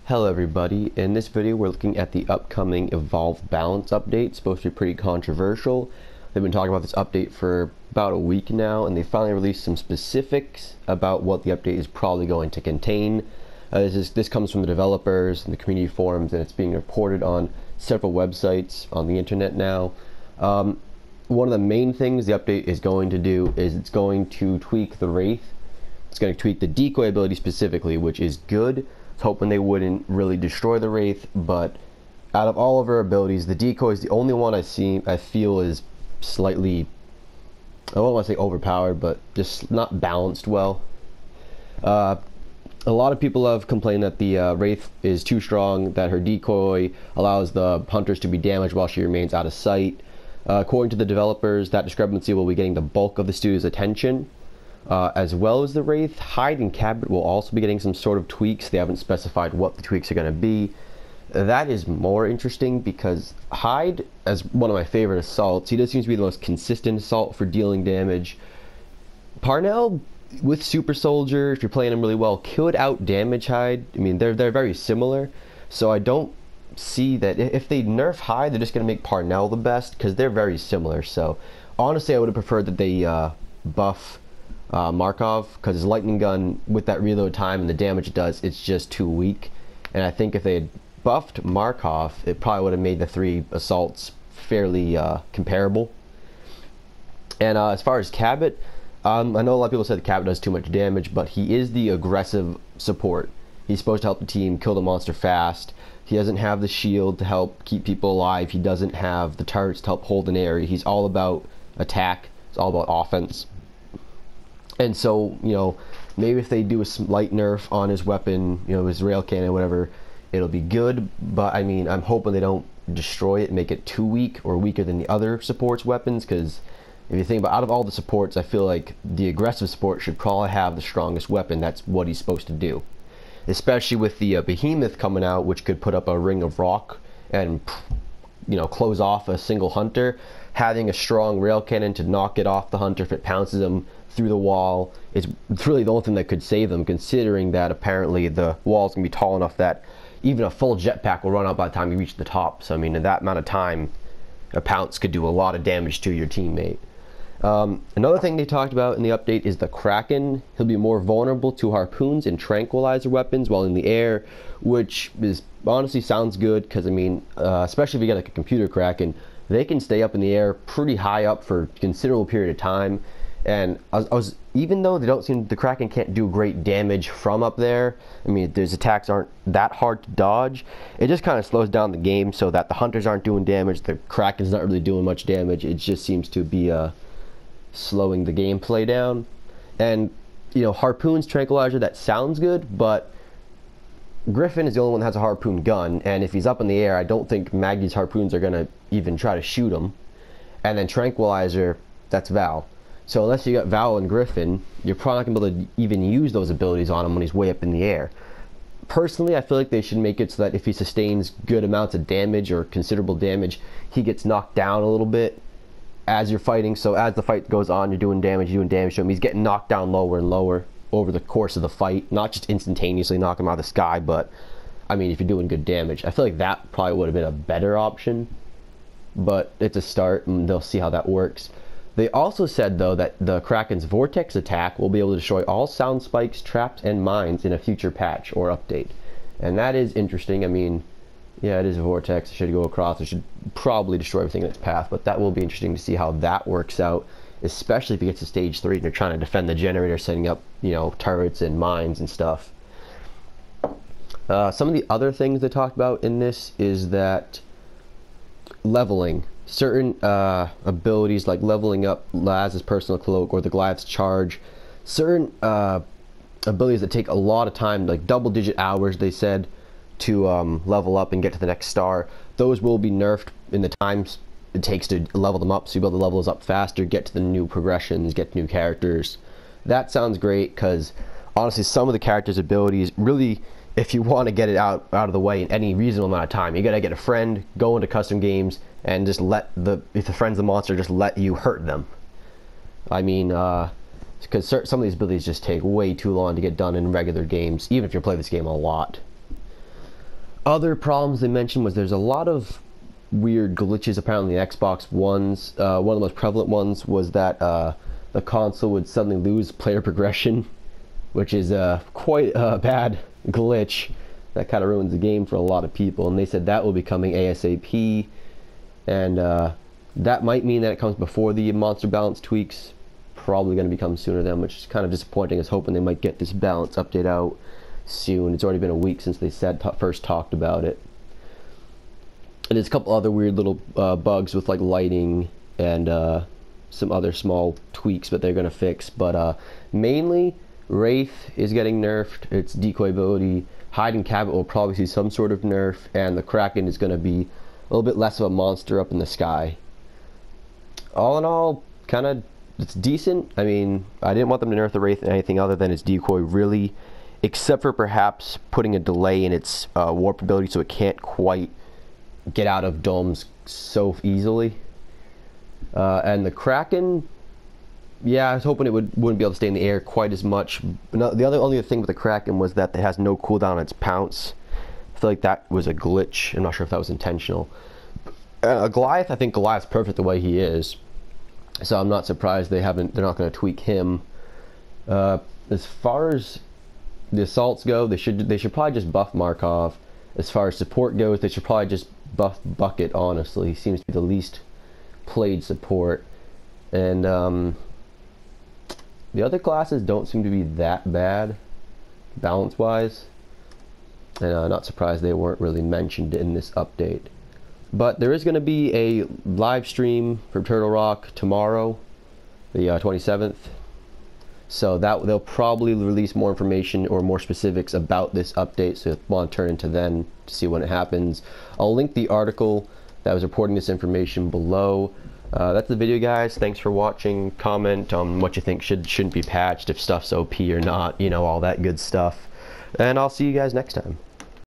Hello everybody, in this video we're looking at the upcoming Evolved Balance update. It's supposed to be pretty controversial. They've been talking about this update for about a week now, and they finally released some specifics about what the update is probably going to contain. This comes from the developers and the community forums, and it's being reported on several websites on the internet now. One of the main things the update is going to do is it's going to tweak the Wraith. It's going to tweak the decoy ability specifically, which is good. I was hoping they wouldn't really destroy the Wraith, but out of all of her abilities, the decoy is the only one I feel is slightly, I don't want to say overpowered, but just not balanced well. A lot of people have complained that the Wraith is too strong, that her decoy allows the hunters to be damaged while she remains out of sight. According to the developers, that discrepancy will be getting the bulk of the studio's attention. As well as the Wraith, Hyde and Cabot will also be getting some sort of tweaks. They haven't specified what the tweaks are going to be. That is more interesting because Hyde, as one of my favorite assaults, he does seem to be the most consistent assault for dealing damage. Parnell, with Super Soldier, if you're playing him really well, could out damage Hyde. I mean, they're very similar, so I don't see that if they nerf Hyde, they're just going to make Parnell the best because they're very similar. So honestly, I would have preferred that they buff Markov, because his lightning gun with that reload time and the damage it does, it's just too weak. And I think if they had buffed Markov, it probably would have made the three assaults fairly comparable. And as far as Cabot, I know a lot of people said Cabot does too much damage, but he is the aggressive support. He's supposed to help the team kill the monster fast. He doesn't have the shield to help keep people alive. He doesn't have the turrets to help hold an area. He's all about attack. It's all about offense. And so, you know, maybe if they do a slight nerf on his weapon, you know, his rail cannon, whatever, it'll be good. But I mean, I'm hoping they don't destroy it and make it too weak or weaker than the other supports' weapons. Because if you think about, out of all the supports, I feel like the aggressive support should probably have the strongest weapon. That's what he's supposed to do. Especially with the Behemoth coming out, which could put up a ring of rock and, you know, close off a single hunter. Having a strong rail cannon to knock it off the hunter if it pounces him through the wall is really the only thing that could save them, considering that apparently the wall's gonna be tall enough that even a full jetpack will run out by the time you reach the top. So I mean, in that amount of time, a pounce could do a lot of damage to your teammate. Another thing they talked about in the update is the Kraken. He'll be more vulnerable to harpoons and tranquilizer weapons while in the air, which is honestly sounds good because I mean, especially if you get like a computer Kraken, they can stay up in the air pretty high up for a considerable period of time. And even though the Kraken can't do great damage from up there, I mean, his attacks aren't that hard to dodge, it just kind of slows down the game so that the hunters aren't doing damage, the Kraken's not really doing much damage. It just seems to be slowing the gameplay down. And, you know, harpoons, tranquilizer, that sounds good, but Griffin is the only one that has a harpoon gun, and if he's up in the air, I don't think Maggie's harpoons are going to even try to shoot him. And then tranquilizer, that's Val. So unless you got Val and Griffin, you're probably not going to be able to even use those abilities on him when he's way up in the air. Personally, I feel like they should make it so that if he sustains good amounts of damage or considerable damage, he gets knocked down a little bit as you're fighting. So as the fight goes on, you're doing damage to him. He's getting knocked down lower and lower over the course of the fight. Not just instantaneously knock him out of the sky, but I mean, if you're doing good damage. I feel like that probably would have been a better option. But it's a start, and they'll see how that works. They also said, though, that the Kraken's Vortex attack will be able to destroy all sound spikes, traps, and mines in a future patch or update. And that is interesting. I mean, yeah, it is a Vortex. It should go across. It should probably destroy everything in its path. But that will be interesting to see how that works out, especially if it gets to stage 3 and you're trying to defend the generator, setting up, you know, turrets and mines and stuff. Some of the other things they talked about in this is that leveling. Certain abilities like leveling up Laz's personal cloak or the Goliath's charge, certain abilities that take a lot of time, like double-digit hours, they said, to level up and get to the next star, those will be nerfed in the times it takes to level them up, so you'll be able to level those up faster, get to the new progressions, get to new characters. That sounds great because honestly, some of the characters' abilities really, if you want to get it out of the way in any reasonable amount of time, you gotta get a friend, go into custom games, and just let if the friend's the monster, just let you hurt them. I mean, because some of these abilities just take way too long to get done in regular games, even if you play this game a lot. Other problems they mentioned was there's a lot of weird glitches apparently in Xbox Ones. One of the most prevalent ones was that the console would suddenly lose player progression, which is quite a bad glitch that kind of ruins the game for a lot of people. And they said that will be coming ASAP, and that might mean that it comes before the monster balance tweaks. Probably going to become sooner then, which is kind of disappointing. I was hoping they might get this balance update out soon. It's already been a week since they said first talked about it. And there's a couple other weird little bugs with like lighting and some other small tweaks that they're going to fix. But mainly, Wraith is getting nerfed. Its decoy ability. Hide and Cabot will probably see some sort of nerf. And the Kraken is going to be a little bit less of a monster up in the sky. All in all, kind of, it's decent. I mean, I didn't want them to nerf the Wraith and anything other than its decoy, really. Except for perhaps putting a delay in its warp ability so it can't quite get out of domes so easily. And the Kraken, yeah, I was hoping it wouldn't be able to stay in the air quite as much. But the only thing with the Kraken was that it has no cooldown on its pounce. I feel like that was a glitch. I'm not sure if that was intentional. Goliath, I think Goliath's perfect the way he is, so I'm not surprised they're not going to tweak him. As far as the assaults go, they should probably just buff Markov. As far as support goes, they should probably just buff Bucket, honestly. He seems to be the least played support. And the other classes don't seem to be that bad, balance-wise. And I'm not surprised they weren't really mentioned in this update. But there is going to be a live stream from Turtle Rock tomorrow, the 27th. So that they'll probably release more information or more specifics about this update, so if you want to turn into then to see when it happens. I'll link the article that was reporting this information below. That's the video, guys. Thanks for watching. Comment on what you think shouldn't be patched, if stuff's OP or not, you know, all that good stuff. And I'll see you guys next time.